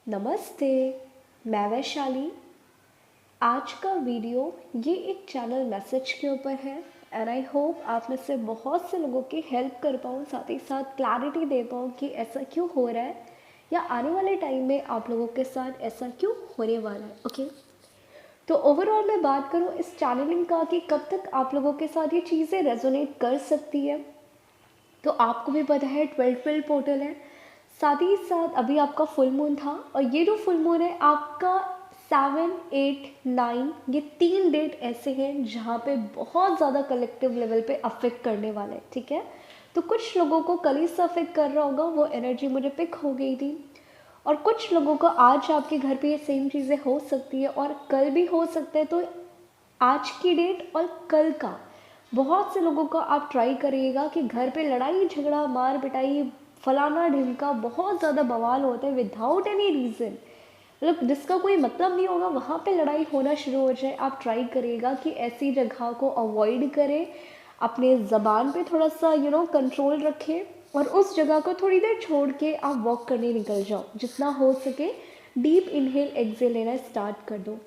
नमस्ते, मैं वैशाली। आज का वीडियो ये एक चैनल मैसेज के ऊपर है एंड आई होप आप में से बहुत से लोगों की हेल्प कर पाऊँ, साथ ही साथ क्लैरिटी दे पाऊँ कि ऐसा क्यों हो रहा है या आने वाले टाइम में आप लोगों के साथ ऐसा क्यों होने वाला है। ओके, तो ओवरऑल मैं बात करूँ इस चैनलिंग का कि कब तक आप लोगों के साथ ये चीज़ें रेजोनेट कर सकती है। तो आपको भी पता है 12 पोर्टल है, साथ ही साथ अभी आपका फुल मून था और ये जो फुल मून है आपका 7, 8, 9 ये 3 डेट ऐसे हैं जहाँ पे बहुत ज़्यादा कलेक्टिव लेवल पे अफेक्ट करने वाला है। ठीक है, तो कुछ लोगों को कल ही से अफेक्ट कर रहा होगा, वो एनर्जी मुझे पिक हो गई थी, और कुछ लोगों को आज आपके घर पे ये सेम चीज़ें हो सकती है और कल भी हो सकता है। तो आज की डेट और कल का बहुत से लोगों को आप ट्राई करिएगा कि घर पे लड़ाई झगड़ा मार पिटाई फलाना ढिमका बहुत ज़्यादा बवाल होता है विदाउट एनी रीज़न, मतलब जिसका कोई मतलब नहीं होगा, वहाँ पे लड़ाई होना शुरू हो जाए। आप ट्राई करिएगा कि ऐसी जगह को अवॉइड करें, अपने ज़बान पे थोड़ा सा कंट्रोल रखें और उस जगह को थोड़ी देर छोड़ के आप वॉक करने निकल जाओ। जितना हो सके डीप इनहेल एक्सेल लेना स्टार्ट कर दो,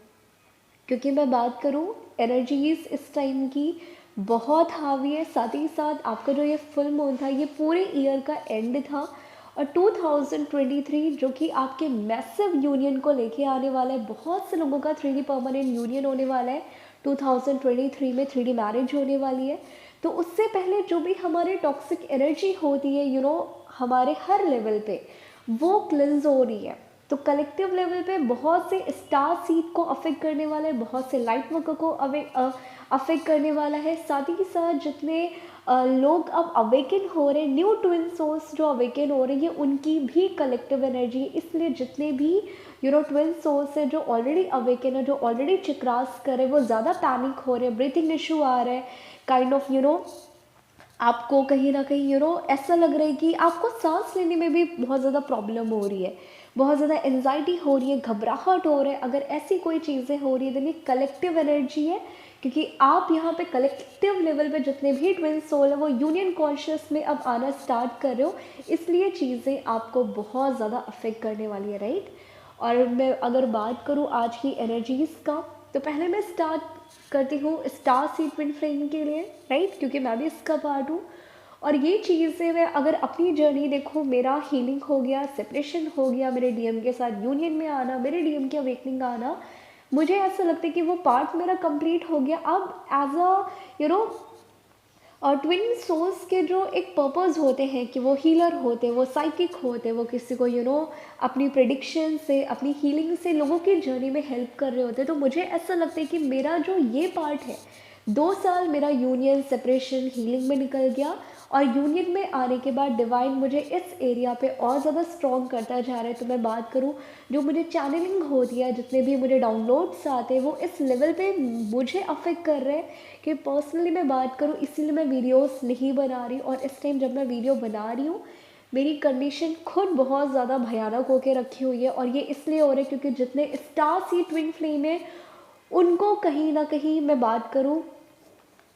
क्योंकि मैं बात करूँ एनर्जीज इस टाइम की बहुत हावी है। साथ ही साथ आपका जो ये फुल मून था ये पूरे ईयर का एंड था और 2023 जो कि आपके मैसिव यूनियन को लेके आने वाला है। बहुत से लोगों का 3D परमानेंट यूनियन होने वाला है 2023 में, 3D मैरिज होने वाली है। तो उससे पहले जो भी हमारे टॉक्सिक एनर्जी होती है हमारे हर लेवल पे वो क्लिंज हो रही है। तो कलेक्टिव लेवल पे बहुत से स्टार सीड को अफेक्ट करने वाला है, बहुत से लाइट वर्कर को अफेक्ट करने वाला है। साथ ही साथ जितने लोग अब अवेकन हो रहे हैं, न्यू ट्विन सोल्स जो अवेकन हो रही है उनकी भी कलेक्टिव एनर्जी है। इसलिए जितने भी ट्विन सोल्स है जो ऑलरेडी अवेकन है, जो ऑलरेडी चिक्रास कर रहे हैं, वो ज़्यादा पैनिक हो रहे हैं, ब्रीथिंग इशू आ रहा है, काइंड ऑफ आपको कहीं ना कहीं ऐसा लग रहा है कि आपको सांस लेने में भी बहुत ज़्यादा प्रॉब्लम हो रही है, बहुत ज़्यादा एनजाइटी हो रही है, घबराहट हो रहा है। अगर ऐसी कोई चीज़ें हो रही है तो ये कलेक्टिव एनर्जी है, क्योंकि आप यहाँ पे कलेक्टिव लेवल पे जितने भी ट्विन सोल है वो यूनियन कॉन्शियस में अब आना स्टार्ट कर रहे हो, इसलिए चीज़ें आपको बहुत ज़्यादा अफेक्ट करने वाली है, राइट। और मैं अगर बात करूँ आज की एनर्जीज़ का, तो पहले मैं स्टार्ट करती हूँ स्टार सीड ट्विन फ्लेम के लिए, राइट, क्योंकि मैं भी इसका पार्ट हूँ। और ये चीज़ें मैं अगर अपनी जर्नी देखूँ, मेरा हीलिंग हो गया, सेपरेशन हो गया, मेरे डीएम के साथ यूनियन में आना, मेरे डीएम की अवेकनिंग आना, मुझे ऐसा लगता है कि वो पार्ट मेरा कंप्लीट हो गया। अब एज अ और ट्विन सोल्स के जो एक पर्पस होते हैं कि वो हीलर होते हैं, वो साइकिक होते हैं, वो किसी को अपनी प्रेडिक्शन से, अपनी हीलिंग से लोगों की जर्नी में हेल्प कर रहे होते हैं। तो मुझे ऐसा लगता है कि मेरा जो ये पार्ट है, 2 साल मेरा यूनियन सेपरेशन हीलिंग में निकल गया और यूनियन में आने के बाद डिवाइन मुझे इस एरिया पे और ज़्यादा स्ट्रॉन्ग करता जा रहा है। तो मैं बात करूँ जो मुझे चैनलिंग होती है, जितने भी मुझे डाउनलोड्स आते हैं, वो इस लेवल पे मुझे अफेक्ट कर रहे हैं कि पर्सनली मैं बात करूँ, इसीलिए मैं वीडियोस नहीं बना रही। और इस टाइम जब मैं वीडियो बना रही हूँ मेरी कंडीशन खुद बहुत ज़्यादा भयानक होकर रखी हुई है, और ये इसलिए हो रहा है क्योंकि जितने स्टार सी ट्विन फ्लेम है उनको कहीं ना कहीं मैं बात करूँ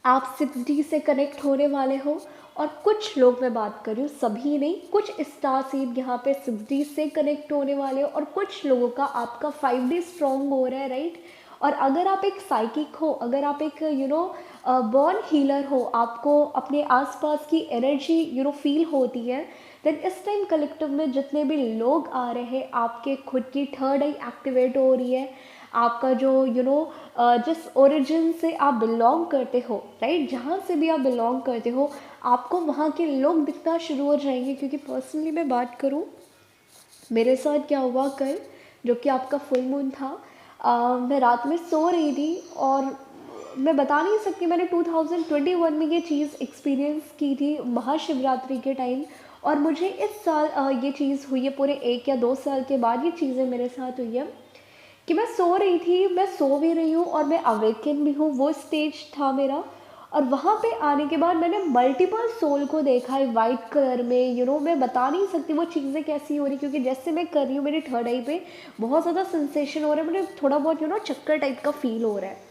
आप 6D से कनेक्ट होने वाले हो। और कुछ लोग, मैं बात कर रही हूँ सभी नहीं, कुछ स्टार सीड यहाँ पे 6D से कनेक्ट होने वाले हो और कुछ लोगों का आपका 5D स्ट्रॉन्ग हो रहा है, राइट। और अगर आप एक साइकिक हो, अगर आप एक बॉर्न हीलर हो, आपको अपने आसपास की एनर्जी फील होती है, देन इस टाइम कलेक्टिव में जितने भी लोग आ रहे हैं आपके खुद की थर्ड आई एक्टिवेट हो रही है। आपका जो जिस ओरिजिन से आप बिलोंग करते हो, राइट, जहाँ से भी आप बिलोंग करते हो आपको वहाँ के लोग दिखना शुरू हो जाएंगे। क्योंकि पर्सनली मैं बात करूँ, मेरे साथ क्या हुआ कल, जो कि आपका फुल मून था, मैं रात में सो रही थी और मैं बता नहीं सकती, मैंने 2021 में ये चीज़ एक्सपीरियंस की थी महाशिवरात्रि के टाइम, और मुझे इस साल ये चीज़ हुई है, पूरे 1 या 2 साल के बाद ये चीज़ें मेरे साथ हुई है कि मैं सो रही थी, मैं सो भी रही हूँ और मैं अवेकन भी हूँ, वो स्टेज था मेरा। और वहाँ पे आने के बाद मैंने मल्टीपल सोल को देखा है वाइट कलर में, मैं बता नहीं सकती वो चीज़ें कैसी हो रही, क्योंकि जैसे मैं कर रही हूँ मेरी थर्ड आई पे बहुत ज़्यादा सेंसेशन हो रहा है, मुझे थोड़ा बहुत चक्कर टाइप का फील हो रहा है।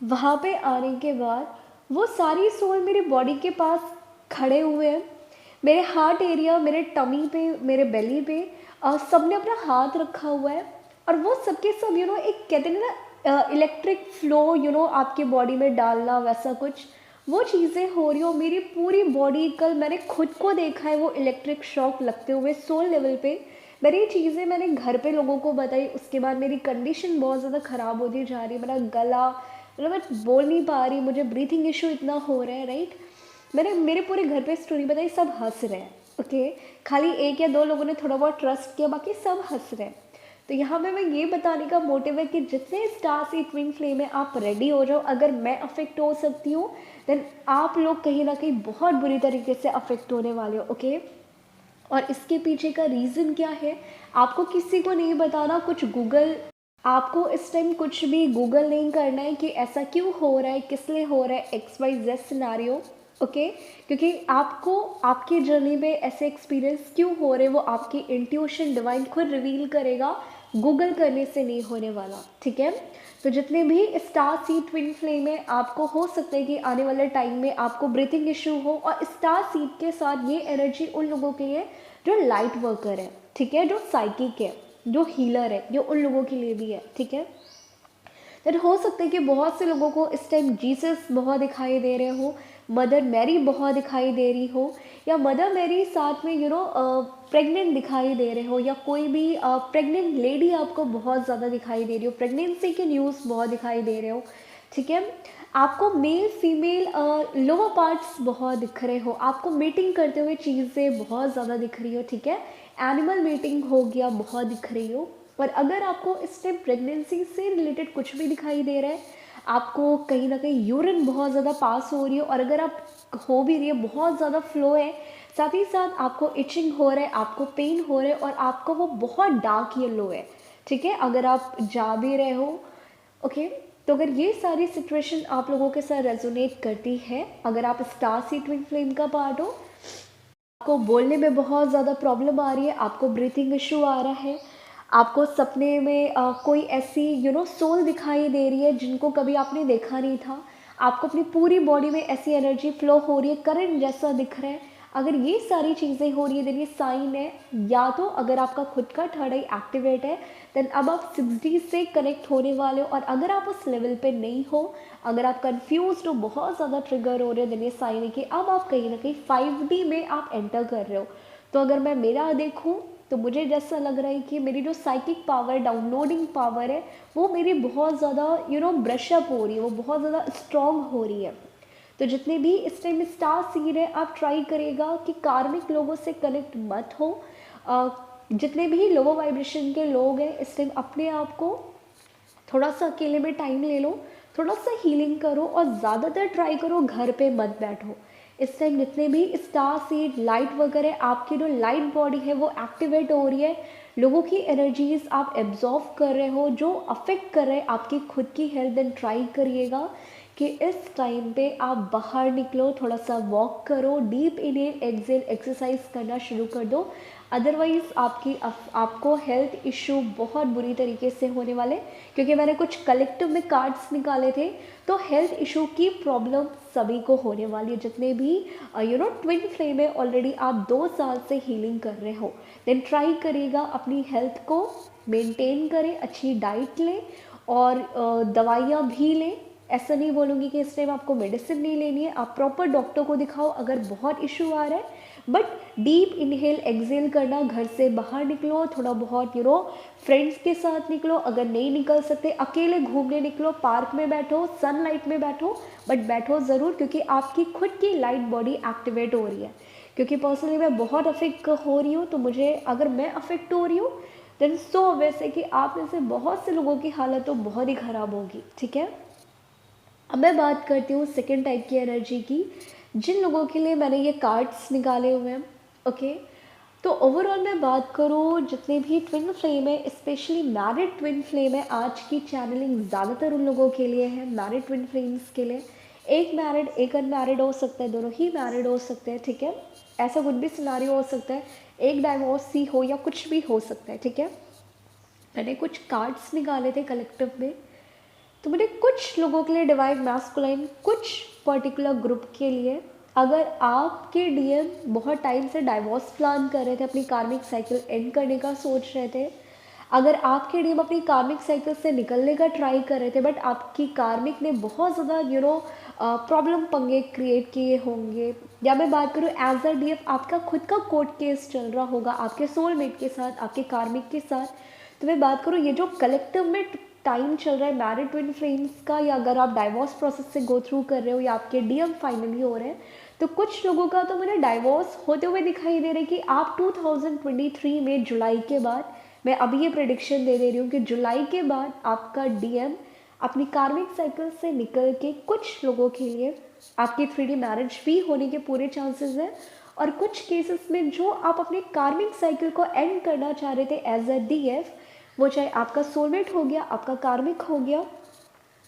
वहाँ पे आने के बाद वो सारी सोल मेरी बॉडी के पास खड़े हुए हैं, मेरे हार्ट एरिया, मेरे टमी पे, मेरे बेली पे सब ने अपना हाथ रखा हुआ है। और वो सबके सब एक कहते हैं ना इलेक्ट्रिक फ्लो आपके बॉडी में डालना, वैसा कुछ वो चीज़ें हो रही हो। मेरी पूरी बॉडी, कल मैंने खुद को देखा है वो इलेक्ट्रिक शॉक लगते हुए सोल लेवल पे। मेरी चीज़ें मैंने घर पे लोगों को बताई, उसके बाद मेरी कंडीशन बहुत ज़्यादा ख़राब होती जा रही है। मेरा गला, मतलब मैं बोल नहीं पा रही, मुझे ब्रीथिंग इशू इतना हो रहा है, राइट। मैंने मेरे पूरे घर पे स्टोरी बताई, सब हंस रहे हैं, ओके। खाली एक या दो लोगों ने थोड़ा बहुत ट्रस्ट किया, बाकी सब हंस रहे हैं। तो यहाँ पे मैं ये बताने का मोटिव है कि जितने स्टार से ट्विन फ्लेम है, आप रेडी हो जाओ। अगर मैं अफेक्ट हो सकती हूँ, देन आप लोग कहीं ना कहीं बहुत बुरी तरीके से अफेक्ट होने वाले हो, ओके। और इसके पीछे का रीज़न क्या है, आपको किसी को नहीं बताना। कुछ गूगल, आपको इस टाइम कुछ भी गूगल नहीं करना है कि ऐसा क्यों हो रहा है, किस लिए हो रहा है, XYZ सिनारियो, ओके। क्योंकि आपको आपकी जर्नी में ऐसे एक्सपीरियंस क्यों हो रहे हैं, वो आपकी इंट्यूशन डिवाइन खुद रिवील करेगा, गूगल करने से नहीं होने वाला, ठीक है। तो जितने भी स्टार सीड ट्विन फ्लेम है, आपको हो सकता है कि आने वाले टाइम में आपको ब्रीथिंग इशू हो। और स्टार सीड के साथ ये एनर्जी उन लोगों के लिए जो लाइट वर्कर है, ठीक है, जो साइकिक है, जो हीलर है, ये उन लोगों के लिए भी है, ठीक है। तो हो सकता है कि बहुत से लोगों को इस टाइम जीसस बहुत दिखाई दे रहे हो, मदर मैरी बहुत दिखाई दे रही हो, या मदर मैरी साथ में प्रेग्नेंट दिखाई दे रहे हो, या कोई भी प्रेग्नेंट लेडी आपको बहुत ज़्यादा दिखाई दे रही हो, प्रेगनेंसी के न्यूज़ बहुत दिखाई दे रहे हो, ठीक है। आपको मेल फीमेल लोअर पार्ट्स बहुत दिख रहे हो, आपको मीटिंग करते हुए चीज़ें बहुत ज़्यादा दिख रही हो, ठीक है। एनिमल मीटिंग हो गया, बहुत दिख रही हो। और अगर आपको इस टाइम प्रेगनेंसी से रिलेटेड कुछ भी दिखाई दे रहा है, आपको कहीं ना कहीं यूरिन बहुत ज़्यादा पास हो रही है, और अगर आप हो भी रही है, बहुत ज़्यादा फ्लो है, साथ ही साथ आपको इचिंग हो रहा है, आपको पेन हो रहा है, और आपको वो बहुत डार्क येलो है, ठीक है, अगर आप जा भी रहे हो, ओके। तो अगर ये सारी सिचुएशन आप लोगों के साथ रेजोनेट करती है, अगर आप स्टार सी ट्विन फ्लेम का पार्ट हो, आपको बोलने में बहुत ज़्यादा प्रॉब्लम आ रही है, आपको ब्रीथिंग इशू आ रहा है, आपको सपने में कोई ऐसी सोल दिखाई दे रही है जिनको कभी आपने देखा नहीं था, आपको अपनी पूरी बॉडी में ऐसी एनर्जी फ्लो हो रही है, करंट जैसा दिख रहा है, अगर ये सारी चीज़ें हो रही है, देन ये साइन है, या तो अगर आपका खुद का थर्ड आई एक्टिवेट है, देन अब आप 6D से कनेक्ट होने वाले हो। और अगर आप उस लेवल पे नहीं हो, अगर आप कंफ्यूज हो, बहुत ज़्यादा ट्रिगर हो रहे हो, देन ये साइन है कि अब आप कहीं ना कहीं 5D में आप एंटर कर रहे हो। तो अगर मैं मेरा देखूँ, तो मुझे जैसा लग रहा है कि मेरी जो साइकिक पावर, डाउनलोडिंग पावर है, वो मेरी बहुत ज़्यादा ब्रशअप हो रही है, वो बहुत ज़्यादा स्ट्रॉन्ग हो रही है। तो जितने भी इस टाइम स्टार सीड है, आप ट्राई करिएगा कि कार्मिक लोगों से कनेक्ट मत हो। जितने भी लोअर वाइब्रेशन के लोग हैं, इस टाइम अपने आप को थोड़ा सा अकेले में टाइम ले लो, थोड़ा सा हीलिंग करो, और ज़्यादातर ट्राई करो घर पे मत बैठो। इस टाइम जितने भी स्टार सीड लाइट वगैरह, आपकी जो लाइट बॉडी है वो एक्टिवेट हो रही है, लोगों की एनर्जीज आप एब्जॉर्व कर रहे हो जो अफेक्ट कर रहे हैं आपकी खुद की हेल्थ। देन ट्राई करिएगा कि इस टाइम पे आप बाहर निकलो, थोड़ा सा वॉक करो, डीप इनहेल एक्सहेल एक्सरसाइज करना शुरू कर दो। अदरवाइज़ आपको हेल्थ इशू बहुत बुरी तरीके से होने वाले, क्योंकि मैंने कुछ कलेक्टिव में कार्ड्स निकाले थे, तो हेल्थ इशू की प्रॉब्लम सभी को होने वाली है, जितने भी ट्विन फ्लेम है, ऑलरेडी आप 2 साल से हीलिंग कर रहे हो। देन ट्राई करिएगा अपनी हेल्थ को मेंटेन करें, अच्छी डाइट लें, और दवाइयाँ भी लें। ऐसा नहीं बोलूँगी कि इस टाइम आपको मेडिसिन नहीं लेनी है, आप प्रॉपर डॉक्टर को दिखाओ अगर बहुत इशू आ रहा है। बट डीप इनहेल एक्सहेल करना, घर से बाहर निकलो, थोड़ा बहुत फ्रेंड्स के साथ निकलो, अगर नहीं निकल सकते अकेले घूमने निकलो, पार्क में बैठो, सनलाइट में बैठो, बट बैठो ज़रूर, क्योंकि आपकी खुद की लाइट बॉडी एक्टिवेट हो रही है। क्योंकि पर्सनली मैं बहुत अफेक्ट हो रही हूँ, तो मुझे अगर मैं अफेक्ट हो रही हूँ, देन सो वैसे कि आप में से बहुत से लोगों की हालत तो बहुत ही ख़राब होगी, ठीक है। अब मैं बात करती हूँ सेकेंड टाइप की एनर्जी की, जिन लोगों के लिए मैंने ये कार्ड्स निकाले हुए हैं, ओके। तो ओवरऑल मैं बात करूँ, जितने भी ट्विन फ्लेम है, स्पेशली मैरिड ट्विन फ्लेम है, आज की चैनलिंग ज़्यादातर उन लोगों के लिए है, मैरिड ट्विन फ्लेम्स के लिए। एक मैरिड, एक अनमैरिड हो सकता है, दोनों ही मैरिड हो सकते हैं, ठीक है। ऐसा कुछ भी सिनारियो हो सकता है, एक डाइवोर्सी हो या कुछ भी हो सकता है, ठीक है। मैंने कुछ कार्ड्स निकाले थे कलेक्टिव में, तो मुझे कुछ लोगों के लिए डिवाइन मैस्कुलाइन, कुछ पर्टिकुलर ग्रुप के लिए अगर आपके डीएम बहुत टाइम से डाइवोर्स प्लान कर रहे थे, अपनी कार्मिक साइकिल एंड करने का सोच रहे थे, अगर आपके डीएम अपनी कार्मिक साइकिल से निकलने का ट्राई कर रहे थे बट आपकी कार्मिक ने बहुत ज़्यादा प्रॉब्लम पंगे क्रिएट किए होंगे, या मैं बात करूँ एज अ डीएफ आपका खुद का कोर्ट केस चल रहा होगा आपके सोलमेट के साथ, आपके कार्मिक के साथ, तो मैं बात करूँ ये जो कलेक्टिव में टाइम चल रहा है मैरिड ट्विन फ्लेम्स का, या अगर आप डाइवोर्स प्रोसेस से गो थ्रू कर रहे हो या आपके डीएम फाइनली हो रहे हैं, तो कुछ लोगों का तो मुझे डाइवोर्स होते हुए दिखाई दे रहा है कि आप 2023 में जुलाई के बाद, मैं अभी ये प्रेडिक्शन दे रही हूँ कि जुलाई के बाद आपका डीएम अपनी कार्मिक साइकिल से निकल के कुछ लोगों के लिए आपकी 3D मैरिज भी होने के पूरे चांसेस हैं। और कुछ केसेस में जो आप अपने कार्मिक साइकिल को एंड करना चाह रहे थे एज अ डीएफ, वो चाहे आपका सोलमेट हो गया, आपका कार्मिक हो गया,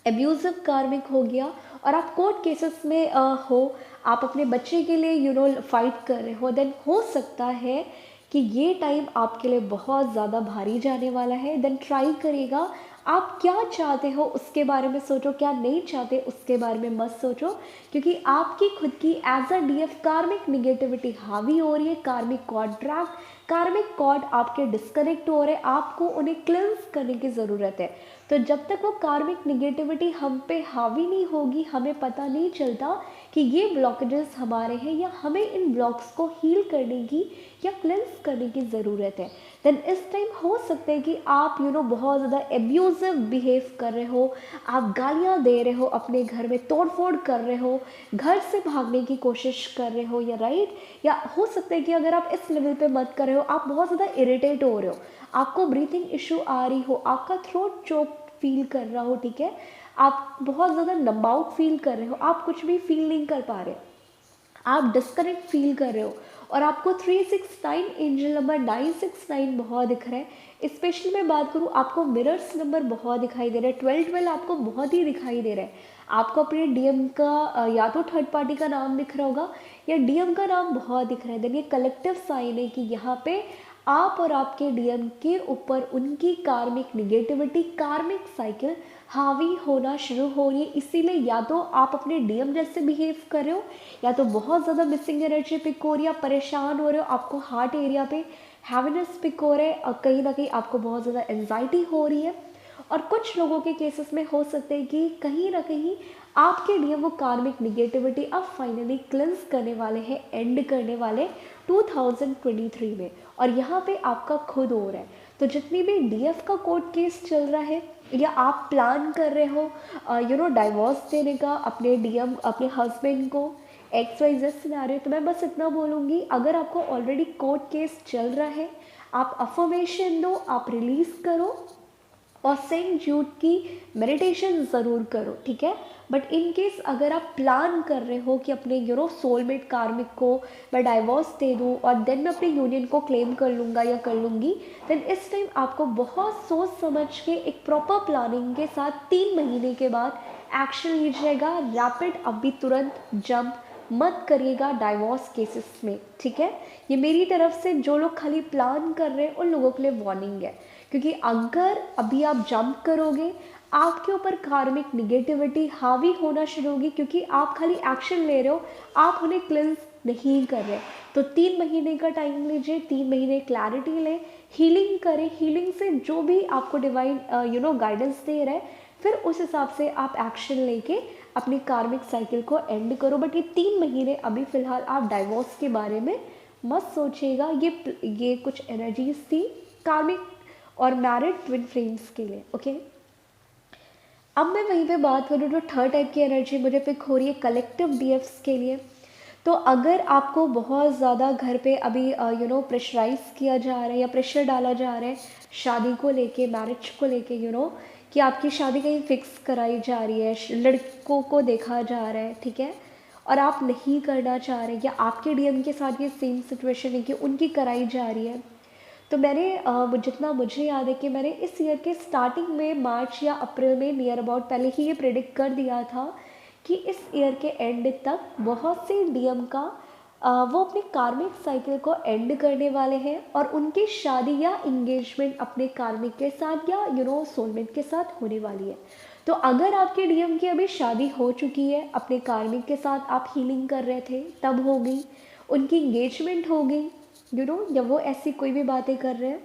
एब्यूजिव कार्मिक हो गया, और आप कोर्ट केसेस में हो, आप अपने बच्चे के लिए फाइट कर रहे हो, देन हो सकता है कि ये टाइम आपके लिए बहुत ज़्यादा भारी जाने वाला है। देन ट्राई करिएगा, आप क्या चाहते हो उसके बारे में सोचो, क्या नहीं चाहते उसके बारे में मत सोचो, क्योंकि आपकी खुद की एज अ डीएफ कार्मिक निगेटिविटी हावी हो रही है, कार्मिक कॉन्ट्रैक्ट, कार्मिक कॉर्ड आपके डिस्कनेक्ट हो रहे हैं, आपको उन्हें क्लेंस करने की ज़रूरत है। तो जब तक वो कार्मिक निगेटिविटी हम पे हावी नहीं होगी, हमें पता नहीं चलता कि ये ब्लॉकेजेस हमारे हैं या हमें इन ब्लॉक्स को हील करने की या क्लेंस करने की ज़रूरत है। देन इस टाइम हो सकता है कि आप बहुत ज़्यादा एब्यूजिव बिहेव कर रहे हो, आप गालियाँ दे रहे हो, अपने घर में तोड़ फोड़ कर रहे हो, घर से भागने की कोशिश कर रहे हो, या राइट, या हो सकता है कि अगर आप इस लेवल पे मत कर रहे हो, आप बहुत ज़्यादा इरिटेट हो रहे हो, आपको ब्रीथिंग इशू आ रही हो, आपका थ्रोट चोक फील कर रहा हो, ठीक है, आप बहुत ज़्यादा नंब आउट फील कर रहे हो, आप कुछ भी फील नहीं कर पा रहे, आप डिस्कनेक्ट फील कर रहे हो, और आपको 369 एंजल नंबर 969 बहुत दिख रहा है। स्पेशली मैं बात करूँ, आपको मिरर्स नंबर बहुत दिखाई दे रहा है, 12 आपको बहुत ही दिखाई दे रहा है। आपको अपने डीएम का या तो थर्ड पार्टी का नाम दिख रहा होगा या डीएम का नाम बहुत दिख रहा है। देन ये कलेक्टिव साइन है कि यहाँ पे आप और आपके डीएम के ऊपर उनकी कार्मिक निगेटिविटी, कार्मिक साइकिल हावी होना शुरू हो रही है। इसीलिए या तो आप अपने डीएम जैसे बिहेव कर रहे हो, या तो बहुत ज़्यादा मिसिंग एनर्जी पिक हो रही है, परेशान हो रहे हो, आपको हार्ट एरिया पे हैवीनेस पिक हो रहा है, और कहीं ना कहीं आपको बहुत ज़्यादा एंजाइटी हो रही है। और कुछ लोगों के केसेस में हो सकता है कि कहीं ना कहीं आपके लिए वो कार्मिक निगेटिविटी अब फाइनली क्लेंस करने वाले हैं, एंड करने वाले 2023 में, और यहाँ पे आपका खुद हो रहा है। तो जितनी भी डीएफ का कोर्ट केस चल रहा है, या आप प्लान कर रहे हो डाइवोर्स देने का अपने डीएम, अपने हस्बैंड को, XYZ सिनेरियो, तो मैं बस इतना बोलूँगी, अगर आपको ऑलरेडी कोर्ट केस चल रहा है, आप अफर्मेशन दो, आप रिलीज़ करो, और सेंट जूड की मेडिटेशन ज़रूर करो, ठीक है। बट इन केस अगर आप प्लान कर रहे हो कि अपने सोलमेट कार्मिक को मैं डाइवोर्स दे दूँ और देन मैं अपने यूनियन को क्लेम कर लूँगा या कर लूँगी, देन इस टाइम आपको बहुत सोच समझ के एक प्रॉपर प्लानिंग के साथ 3 महीने के बाद एक्शन लीजिएगा। रैपिड अभी तुरंत जंप मत करिएगा डाइवोर्स केसेस में, ठीक है। ये मेरी तरफ से जो लोग खाली प्लान कर रहे हैं उन लोगों के लिए वार्निंग है, क्योंकि अगर अभी आप जंप करोगे, आपके ऊपर कार्मिक निगेटिविटी हावी होना शुरू होगी, क्योंकि आप खाली एक्शन ले रहे हो, आप उन्हें क्लेंस नहीं कर रहे। तो 3 महीने का टाइम लीजिए, 3 महीने क्लैरिटी लें, हीलिंग करें, हीलिंग से जो भी आपको डिवाइन गाइडेंस दे रहा है, फिर उस हिसाब से आप एक्शन लेके अपनी कार्मिक साइकिल को एंड करो। बट ये 3 महीने अभी फ़िलहाल आप डाइवोर्स के बारे में मत सोचिएगा। ये कुछ एनर्जीज थी कार्मिक और मैरिड ट्विन फ्लेम्स के लिए, ओके। अब मैं वहीं पे बात करूँ जो थर्ड टाइप की एनर्जी मुझे पिक हो रही है कलेक्टिव डीएफ्स के लिए। तो अगर आपको बहुत ज़्यादा घर पे अभी प्रेशराइज किया जा रहा है या प्रेशर डाला जा रहा है शादी को लेके, मैरिज को लेके, कि आपकी शादी कहीं फिक्स कराई जा रही है, लड़कों को देखा जा रहा है, ठीक है, और आप नहीं करना चाह रहे, या आपके डीएम के साथ ये सेम सिचुएशन है कि उनकी कराई जा रही है, तो मैंने जितना मुझे याद है कि मैंने इस ईयर के स्टार्टिंग में मार्च या अप्रैल में नियर अबाउट पहले ही ये प्रेडिक्ट कर दिया था कि इस ईयर के एंड तक बहुत से डीएम का वो अपने कार्मिक साइकिल को एंड करने वाले हैं, और उनकी शादी या इंगेजमेंट अपने कार्मिक के साथ या सोलमेट के साथ होने वाली है। तो अगर आपके डीएम की अभी शादी हो चुकी है, अपने कार्मिक के साथ आप हीलिंग कर रहे थे तब हो गई, उनकी इंगेजमेंट हो गई, जब वो ऐसी कोई भी बातें कर रहे हैं,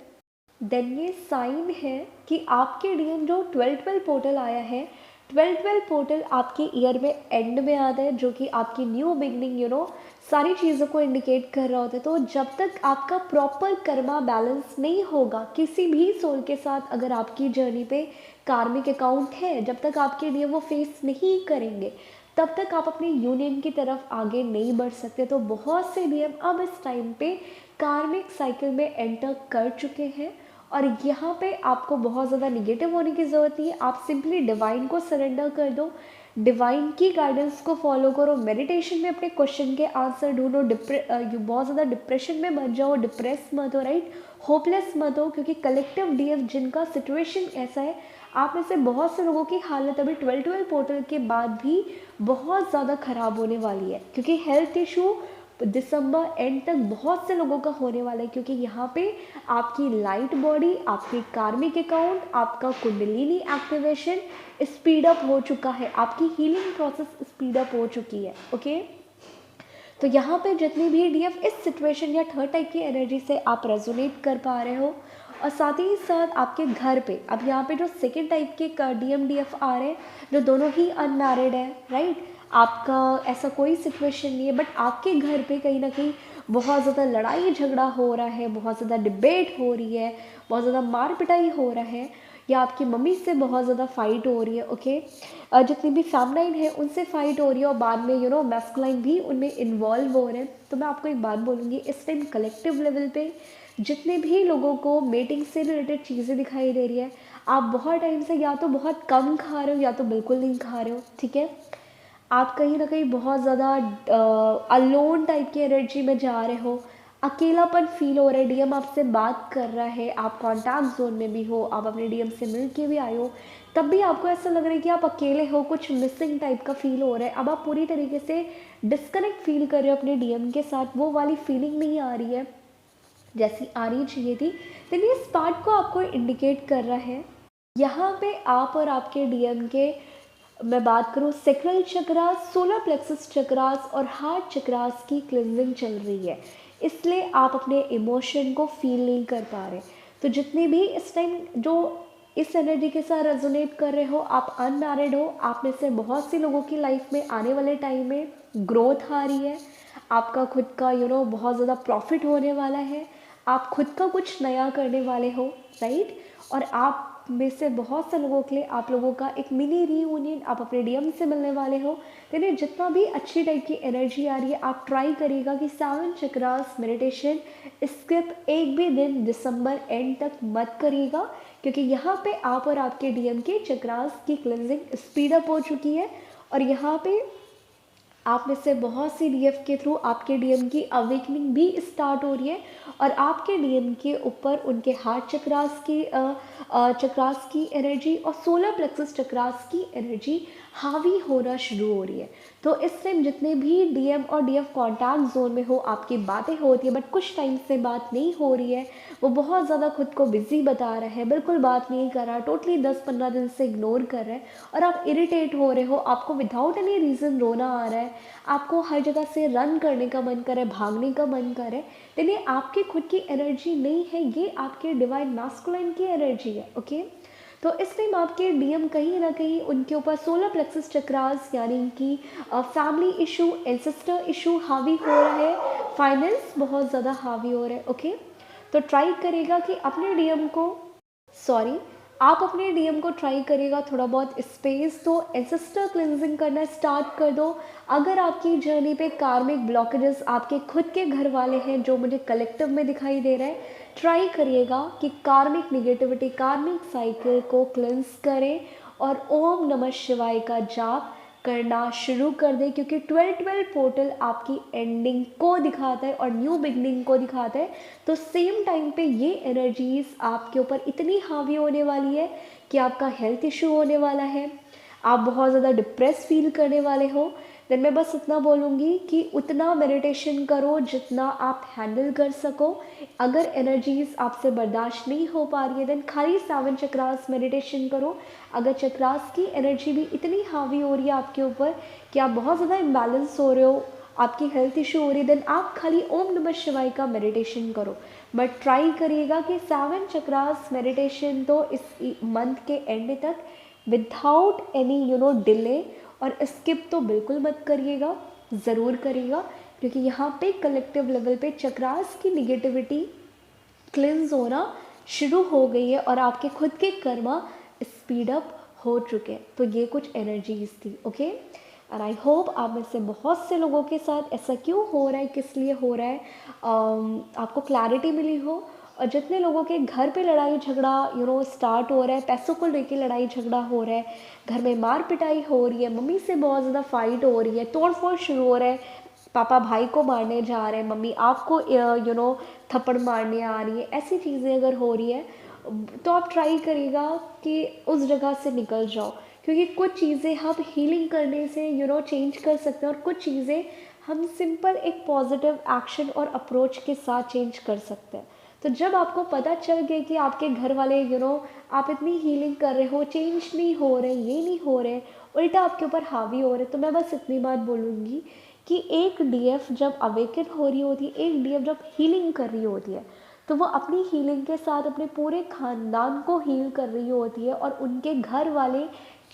देन ये साइन है कि आपके डीएम जो 12-12 पोर्टल आया है, 12-12 पोर्टल आपके ईयर में एंड में आता है, जो कि आपकी न्यू बिगनिंग सारी चीज़ों को इंडिकेट कर रहा होता है। तो जब तक आपका प्रॉपर कर्मा बैलेंस नहीं होगा किसी भी सोल के साथ, अगर आपकी जर्नी पे कार्मिक अकाउंट है, जब तक आपके डीएम वो फेस नहीं करेंगे, तब तक आप अपनी यूनियन की तरफ आगे नहीं बढ़ सकते। तो बहुत से डीएम अब इस टाइम पे कार्मिक साइकिल में एंटर कर चुके हैं, और यहाँ पे आपको बहुत ज़्यादा निगेटिव होने की ज़रूरत नहीं है। आप सिंपली डिवाइन को सरेंडर कर दो, डिवाइन की गाइडेंस को फॉलो करो, मेडिटेशन में अपने क्वेश्चन के आंसर ढूंढो, बहुत ज़्यादा डिप्रेशन में मत जाओ, डिप्रेस मत हो, राइट, होपलेस मत हो, क्योंकि कलेक्टिव डीएफ जिनका सिचुएशन ऐसा है, आप में से बहुत से लोगों की हालत अभी 12-12 पोर्टल के बाद भी बहुत ज़्यादा ख़राब होने वाली है, क्योंकि हेल्थ इशू दिसंबर एंड तक बहुत से लोगों का होने वाला है, क्योंकि यहाँ पे आपकी लाइट बॉडी, आपकी कार्मिक अकाउंट, आपका कुंडलिनी एक्टिवेशन स्पीड अप हो चुका है, आपकी हीलिंग प्रोसेस स्पीड अप हो चुकी है। ओके, तो यहाँ पे जितनी भी डीएफ इस सिचुएशन या थर्ड टाइप की एनर्जी से आप रेजोनेट कर पा रहे हो, और साथ ही साथ आपके घर पे अब यहाँ पे जो सेकेंड टाइप के डीएफ आ रहे हैं, जो दोनों ही अनमैरिड है, राइट, आपका ऐसा कोई सिचुएशन नहीं है, बट आपके घर पे कहीं ना कहीं बहुत ज़्यादा लड़ाई झगड़ा हो रहा है, बहुत ज़्यादा डिबेट हो रही है, बहुत ज़्यादा मार पिटाई हो रहा है, या आपकी मम्मी से बहुत ज़्यादा फाइट हो रही है। ओके, जितनी भी फेमनाइन है उनसे फाइट हो रही है, और बाद में मैस्कुलाइन भी उनमें इन्वॉल्व हो रहे हैं। तो मैं आपको एक बात बोलूँगी, इस टाइम कलेक्टिव लेवल पे जितने भी लोगों को मेटिंग से रिलेटेड चीज़ें दिखाई दे रही है, आप बहुत टाइम से या तो बहुत कम खा रहे हो या तो बिल्कुल नहीं खा रहे हो, ठीक है, आप कहीं ना कहीं बहुत ज़्यादा अलोन टाइप की एनर्जी में जा रहे हो, अकेलापन फील हो रहा है, डीएम आपसे बात कर रहा है, आप कॉन्टैक्ट जोन में भी हो, आप अपने डीएम से मिल के भी आए हो, तब भी आपको ऐसा लग रहा है कि आप अकेले हो, कुछ मिसिंग टाइप का फील हो रहा है, अब आप पूरी तरीके से डिस्कनेक्ट फील कर रहे हो अपने डीएम के साथ, वो वाली फीलिंग नहीं आ रही है जैसी आनी चाहिए थी। तो ये इस पार्ट को आपको इंडिकेट कर रहा है। यहाँ पे आप और आपके डीएम के, मैं बात करूँ, sacral chakras, solar plexus chakras और हार्ट चक्रास की क्लिनजिंग चल रही है, इसलिए आप अपने इमोशन को फील नहीं कर पा रहे। तो जितने भी इस टाइम जो इस एनर्जी के साथ रेजोनेट कर रहे हो, आप अनमैरिड हो, आप में से बहुत सी लोगों की लाइफ में आने वाले टाइम में ग्रोथ आ रही है, आपका खुद का बहुत ज़्यादा प्रॉफिट होने वाला है, आप खुद का कुछ नया करने वाले हो, राइट, और आप में से बहुत से लोगों के लिए आप लोगों का एक मिनी रीयूनियन, आप अपने डीएम से मिलने वाले हो। यानी जितना भी अच्छी टाइप की एनर्जी आ रही है, आप ट्राई करिएगा कि 7 चक्रास मेडिटेशन स्किप एक भी दिन दिसंबर एंड तक मत करिएगा, क्योंकि यहाँ पे आप और आपके डीएम के चक्रास की क्लिनजिंग स्पीड अप हो चुकी है, और यहाँ पे आप में से बहुत सी डीएफ के थ्रू आपके डीएम की अवेकनिंग भी स्टार्ट हो रही है, और आपके डीएम के ऊपर उनके हार्ट चक्रास की एनर्जी और सोलर प्लेक्सस चक्रास की एनर्जी हावी होना शुरू हो रही है। तो इस टाइम जितने भी डीएम और डीएफ कॉन्टैक्ट जोन में हो, आपकी बातें होती है, बट कुछ टाइम से बात नहीं हो रही है, वो बहुत ज़्यादा खुद को बिजी बता रहा है, बिल्कुल बात नहीं कर रहा, टोटली 10-15 दिन से इग्नोर कर रहा है, और आप इरिटेट हो रहे हो, आपको विदाउट एनी रीज़न रोना आ रहा है, आपको हर जगह से रन करने का मन कर रहा है, भागने का मन कर रहा है, लेकिन ये आपकी खुद की एनर्जी नहीं है, ये आपके डिवाइन मैस्कुलाइन की एनर्जी है। ओके, तो इस टाइम आपके डीएम कहीं ना कहीं उनके ऊपर सोलर प्लेक्सस चक्रास यानी कि फैमिली इशू, एंसेस्टर इशू हावी हो रहा है, फाइनेंस बहुत ज़्यादा हावी हो रहा है। ओके, तो ट्राई करेगा कि अपने डीएम को आप अपने डीएम को ट्राई करेगा थोड़ा बहुत स्पेस दो, एंसेस्टर क्लिनजिंग करना स्टार्ट कर दो। अगर आपकी जर्नी पे कार्मिक ब्लॉकेजेस आपके खुद के घर वाले हैं, जो मुझे कलेक्टिव में दिखाई दे रहा है, ट्राई करिएगा कि कार्मिक निगेटिविटी, कार्मिक साइकिल को क्लिनस करें, और ओम नमः शिवाय का जाप करना शुरू कर दें, क्योंकि 12-12 पोर्टल आपकी एंडिंग को दिखाता है और न्यू बिगनिंग को दिखाता है। तो सेम टाइम पे ये एनर्जीज आपके ऊपर इतनी हावी होने वाली है कि आपका हेल्थ इशू होने वाला है, आप बहुत ज़्यादा डिप्रेस फील करने वाले हो, देन मैं बस इतना बोलूँगी कि उतना मेडिटेशन करो जितना आप हैंडल कर सको। अगर एनर्जीज आपसे बर्दाश्त नहीं हो पा रही है देन खाली 7 चक्रास मेडिटेशन करो। अगर चक्रास की एनर्जी भी इतनी हावी हो रही है आपके ऊपर कि आप बहुत ज़्यादा इम्बैलेंस हो रहे हो, आपकी हेल्थ इशू हो रही है, देन आप खाली ओम नमः शिवाय का मेडिटेशन करो। बट ट्राई करिएगा कि 7 चक्रास मेडिटेशन तो इस मंथ के एंड तक विदाउट एनी डिले और स्किप तो बिल्कुल मत करिएगा, ज़रूर करिएगा, क्योंकि यहाँ पे कलेक्टिव लेवल पे चक्रास की निगेटिविटी क्लिंज होना शुरू हो गई है और आपके खुद के कर्मा स्पीड अप हो चुके हैं। तो ये कुछ एनर्जीज थी, ओके। एंड आई होप आप में से बहुत से लोगों के साथ ऐसा क्यों हो रहा है, किस लिए हो रहा है, आपको क्लैरिटी मिली हो। और जितने लोगों के घर पे लड़ाई झगड़ा स्टार्ट हो रहा है, पैसों को लेके लड़ाई झगड़ा हो रहा है, घर में मार पिटाई हो रही है, मम्मी से बहुत ज़्यादा फाइट हो रही है, तोड़ फोड़ शुरू हो रहा है, पापा भाई को मारने जा रहे हैं, मम्मी आपको थप्पड़ मारने आ रही है, ऐसी चीज़ें अगर हो रही है तो आप ट्राई करिएगा कि उस जगह से निकल जाओ। क्योंकि कुछ चीज़ें हम हीलिंग करने से चेंज कर सकते हैं और कुछ चीज़ें हम सिंपल एक पॉजिटिव एक्शन और अप्रोच के साथ चेंज कर सकते हैं। तो जब आपको पता चल गया कि आपके घर वाले आप इतनी हीलिंग कर रहे हो, चेंज नहीं हो रहे, ये नहीं हो रहे, उल्टा आपके ऊपर हावी हो रहे, तो मैं बस इतनी बात बोलूँगी कि एक डीएफ जब अवेकन हो रही होती है, एक डीएफ जब हीलिंग कर रही होती है, तो वो अपनी हीलिंग के साथ अपने पूरे खानदान को हील कर रही होती है और उनके घर वाले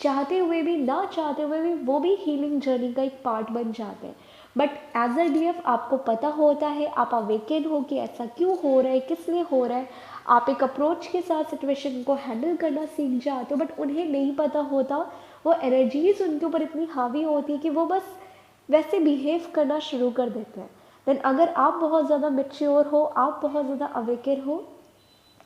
चाहते हुए भी ना चाहते हुए भी वो भी हीलिंग जर्नी का एक पार्ट बन जाते हैं। बट एज अ डीएफ आपको पता होता है, आप अवेकन हो कि ऐसा क्यों हो रहा है, किस लिए हो रहा है, आप एक अप्रोच के साथ सिचुएशन को हैंडल करना सीख जाते हो। बट उन्हें नहीं पता होता, वो एनर्जीज उनके ऊपर इतनी हावी होती है कि वो बस वैसे बिहेव करना शुरू कर देते हैं। देन अगर आप बहुत ज़्यादा मेच्योर हो, आप बहुत ज़्यादा अवेकर हो,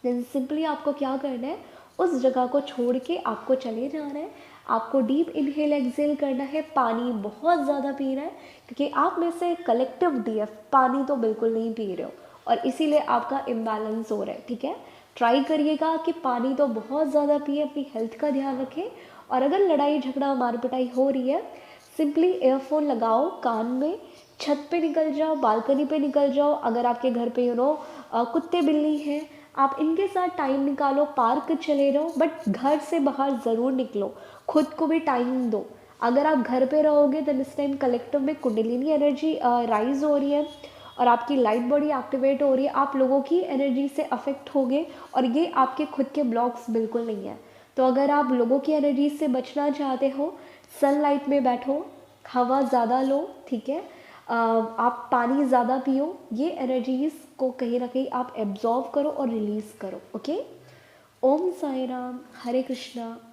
देन सिंपली आपको क्या करना है, उस जगह को छोड़ के आपको चले जाना है। आपको डीप इनहेल एक्सेल करना है, पानी बहुत ज़्यादा पीना है, क्योंकि आप में से कलेक्टिव डीएफ पानी तो बिल्कुल नहीं पी रहे हो और इसीलिए आपका इम्बैलेंस हो रहा है, ठीक है। ट्राई करिएगा कि पानी तो बहुत ज़्यादा पिए, अपनी हेल्थ का ध्यान रखें। और अगर लड़ाई झगड़ा मार पिटाई हो रही है, सिंपली एयरफोन लगाओ कान में, छत पे निकल जाओ, बालकनी पे निकल जाओ। अगर आपके घर पे कुत्ते बिल्ली हैं, आप इनके साथ टाइम निकालो, पार्क चले जाओ, बट घर से बाहर ज़रूर निकलो, खुद को भी टाइम दो। अगर आप घर पे रहोगे तो इस टाइम कलेक्टिव में कुंडलिनी एनर्जी राइज हो रही है और आपकी लाइट बॉडी एक्टिवेट हो रही है, आप लोगों की एनर्जी से अफेक्ट होगे और ये आपके खुद के ब्लॉक्स बिल्कुल नहीं है। तो अगर आप लोगों की एनर्जी से बचना चाहते हो, सनलाइट में बैठो, हवा ज़्यादा लो, ठीक है, आप पानी ज़्यादा पियो, ये एनर्जीज को कहीं ना कहीं आप एब्जॉर्व करो और रिलीज़ करो, ओके। ओम साई राम, हरे कृष्णा।